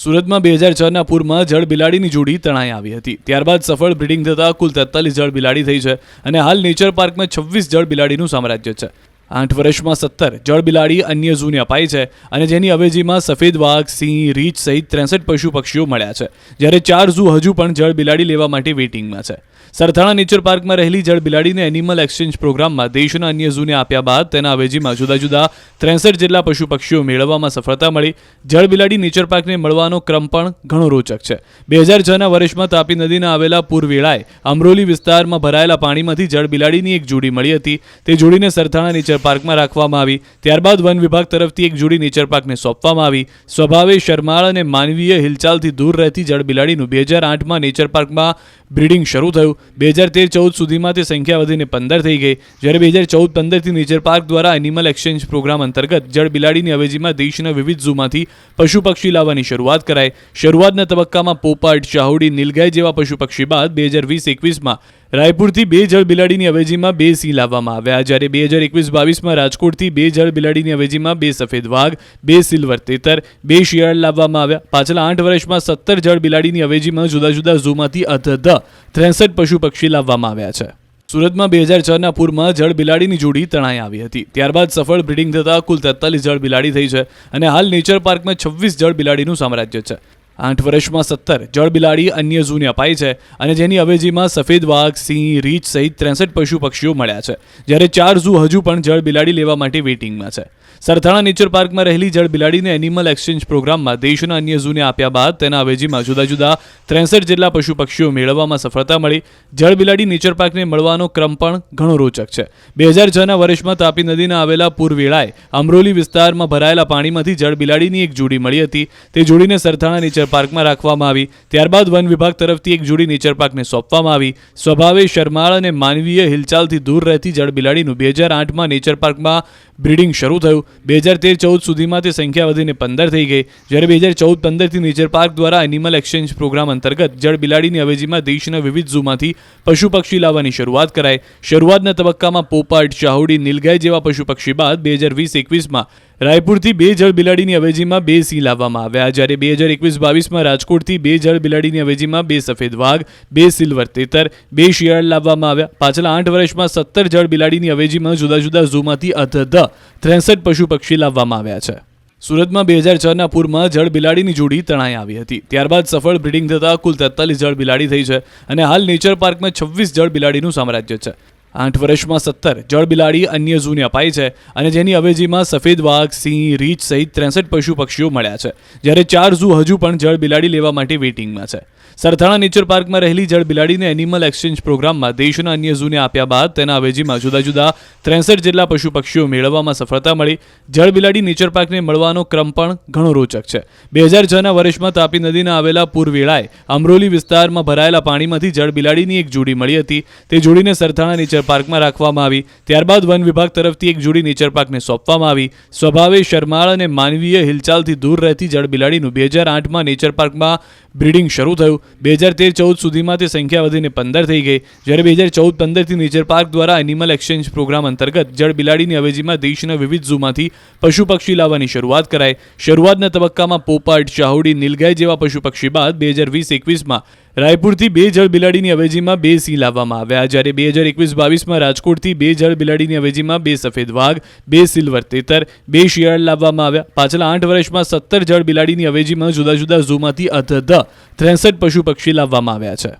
સુરતમાં 2006ના પૂરમાં જળ બિલાડીની જોડી તણાઈ આવી હતી। ત્યારબાદ સફળ બ્રીડિંગ થતાં કુલ 43 જળ બિલાડી થઈ છે અને હાલ નેચર પાર્કમાં 26 જળ બિલાડીનું સામ્રાજ્ય છે। 8 વર્ષમાં 17 જળ બિલાડી અન્ય ઝૂને અપાઈ છે અને જેની અવેજીમાં સફેદ વાઘ, સિંહ, રીંછ સહિત 63 પશુ પક્ષીઓ મળ્યા છે, જ્યારે 4 ઝૂ હજુ પણ જળ બિલાડી લેવા માટે વેઇટિંગમાં છે। સરથાણા નેચર પાર્કમાં રહેલી જળ બિલાડીને એનિમલ એક્સચેન્જ પ્રોગ્રામમાં દેશના અન્ય ઝૂને આપ્યા બાદ તેના અવેજીમાં જુદા જુદા 63 જેટલા પશુ પક્ષીઓ મેળવવામાં સફળતા મળી। જળ બિલાડી નેચર પાર્કને મળવાનો ક્રમ પણ ઘણો રોચક છે। 2006ના વર્ષમાં તાપી નદીના આવેલા પૂર વેળાએ અમરોલી વિસ્તારમાં ભરાયેલા પાણીમાંથી જળ બિલાડીની એક જોડી મળી હતી। તે જોડીને સરથાણા નેચર પાર્કમાં રાખવામાં આવી। ત્યારબાદ વન વિભાગ તરફથી એક જોડી નેચર પાર્કને સોંપવામાં આવી। સ્વભાવે શરમાળ અને માનવીય હિલચાલથી દૂર રહેતી જળ બિલાડીનું 2008માં નેચર પાર્કમાં બ્રીડિંગ શરૂ થયું। 2013-14 સુધીમાં તે સંખ્યા વધીને 15 થઈ ગઈ, જ્યારે 2014-15થી નેચર પાર્ક દ્વારા એનિમલ એક્સચેન્જ પ્રોગ્રામ અંતર્ગત જળ બિલાડીની અવેજીમાં દેશના વિવિધ ઝૂમાંથી પશુ પક્ષી લાવવાની શરૂઆત કરાઈ। શરૂઆતના તબક્કામાં પોપટ, ચાહુડી, નીલગાય જેવા પશુ પક્ષી બાદ 2020-21માં રાયપુરથી 2 જળ બિલાડીની અવેજીમાં 2 સિંહ લાવવામાં આવ્યા, જ્યારે 2021-22માં રાજકોટથી 2 જળ બિલાડીની અવેજીમાં 2 સફેદ વાઘ, 2 સિલ્વર તેતર, 2 શિયાળ લાવવામાં આવ્યા। પાછલા 8 વર્ષમાં 17 જળ બિલાડીની અવેજીમાં જુદા જુદા ઝૂમાંથી અધધ 63 પશુ પક્ષી લાવવામાં આવ્યા છે। સુરતમાં 2006ના પૂરમાં જળ બિલાડીની જોડી તણાઈ આવી હતી। ત્યારબાદ સફળ બ્રીડિંગ થતાં કુલ 43 જળ બિલાડી થઈ છે અને હાલ નેચર પાર્કમાં 26 જળ બિલાડીનું સામ્રાજ્ય છે। 8 વર્ષમાં 17 જળ બિલાડી અન્ય ઝૂને અપાઈ છે અને જેની અવેજીમાં સફેદ વાઘ, સિંહ, રીંછ સહિત 63 પશુ પક્ષીઓ મળ્યા છે, જ્યારે 4 ઝૂ હજુ પણ જળ બિલાડી લેવા માટે વેઇટિંગમાં છે। સરથાણા નેચર પાર્કમાં રહેલી જળ બિલાડીને એનિમલ એક્સચેન્જ પ્રોગ્રામમાં દેશના અન્ય ઝૂને આપ્યા બાદ તેના અવેજીમાં જુદા જુદા 63 જેટલા પશુ પક્ષીઓ મેળવવામાં સફળતા મળી। જળ બિલાડી નેચર પાર્કને મળવાનો ક્રમ પણ ઘણો રોચક છે। 2006ના વર્ષમાં તાપી નદીના આવેલા પૂર વેળાએ અમરોલી વિસ્તારમાં ભરાયેલા પાણીમાંથી જળ બિલાડીની એક જોડી મળી હતી। તે જોડીને સરથાણા નેચર પાર્કમાં રાખવામાં આવી। ત્યારબાદ વન વિભાગ તરફથી એક જોડી નેચર પાર્કને સોંપવામાં આવી। સ્વભાવે શરમાળ અને માનવીય હિલચાલથી દૂર રહેતી જળ બિલાડીનું 2008માં નેચર પાર્કમાં બ્રીડિંગ શરૂ થયું। 2013-14 સુધીમાં તે સંખ્યા વધીને 15 થઈ ગઈ, જ્યારે 2014-15થી નેચર પાર્ક દ્વારા એનિમલ એક્સચેન્જ પ્રોગ્રામ અંતર્ગત જળ બિલાડીની અવેજીમાં દેશના વિવિધ ઝૂમાંથી પશુ પક્ષી લાવવાની શરૂઆત કરાઈ। શરૂઆતના તબક્કામાં પોપટ, ચાહુડી, નીલગાય જેવા પશુ પક્ષી બાદ 2020-21માં રાયપુરથી 2 જળ બિલાડીની અવેજીમાં 2 સિંહ લાવવામાં આવ્યા, જ્યારે 2021-22માં રાજકોટથી 2 જળ બિલાડીની અવેજીમાં 2 સફેદ વાઘ, 2 સિલ્વર તેતર, 2 શિયાળ લાવવામાં આવ્યા। પાછલા 8 વર્ષમાં 17 જળ બિલાડીની અવેજીમાં જુદા જુદા ઝૂમાંથી અધધ 63 પશુ પક્ષી લાવવામાં આવ્યા છે। સુરતમાં 2006ના પૂરમાં જળ બિલાડીની જોડી તણાઈ આવી હતી। ત્યારબાદ સફળ બ્રીડિંગ થતાં કુલ 43 જળ બિલાડી થઈ છે અને હાલ નેચર પાર્કમાં 26 જળ બિલાડીનું સામ્રાજ્ય છે। 8 વર્ષમાં 17 જળ બિલાડી અન્ય ઝૂને અપાઈ છે અને જેની અવેજીમાં સફેદ વાઘ, સિંહ, રીંછ સહિત 63 પશુ પક્ષીઓ મળ્યા છે, જ્યારે 4 ઝૂ હજુ પણ જળ બિલાડી લેવા માટે વેઇટિંગમાં છે। સરથાણા નેચર પાર્કમાં રહેલી જળ બિલાડીને એનિમલ એક્સચેન્જ પ્રોગ્રામમાં દેશના અન્ય ઝૂને આપ્યા બાદ તેના અવેજીમાં જુદા જુદા 63 જેટલા પશુ પક્ષીઓ મેળવવામાં સફળતા મળી। જળ બિલાડી નેચર પાર્કને મળવાનો ક્રમ પણ ઘણો રોચક છે। 2006ના વર્ષમાં તાપી નદીના આવેલા પૂર વેળાએ અમરોલી વિસ્તારમાં ભરાયેલા પાણીમાંથી જળ બિલાડીની એક જોડી મળી હતી। તે જોડીને સરથાણા નેચર પાર્કમાં રાખવામાં આવી। ત્યારબાદ વન વિભાગ તરફથી એક જોડી નેચર પાર્કને સોંપવામાં આવી। સ્વભાવે શરમાળ અને માનવીય હિલચાલથી દૂર રહેતી જળ બિલાડીનું 2008માં નેચર પાર્કમાં બ્રીડિંગ શરૂ થયું। 2013-14 સુધીમાં તે સંખ્યા વધીને 15 થઈ ગઈ, જ્યારે 2014-15થી નેચર પાર્ક દ્વારા એનિમલ એક્સચેન્જ પ્રોગ્રામ અંતર્ગત જળ બિલાડીની અવેજીમાં દેશના વિવિધ ઝૂમાંથી પશુ પક્ષી લાવવાની શરૂઆત કરાઈ। શરૂઆતના તબક્કામાં પોપટ, ચાહુડી, નીલગાય જેવા પશુ પક્ષી બાદ 2020-21માં રાયપુરથી 2 જળ બિલાડીની અવેજીમાં 2 સિંહ લાવવામાં આવ્યા, જ્યારે 2021-22માં રાજકોટથી 2 જળ બિલાડીની અવેજીમાં 2 સફેદ વાઘ, 2 સિલ્વર તેતર, 2 શિયાળ લાવવામાં આવ્યા। પાછલા 8 વર્ષમાં 17 જળ બિલાડીની અવેજીમાં જુદા જુદા ઝૂમાંથી અધધ 63 પશુ પક્ષી લાવવામાં આવ્યા છે।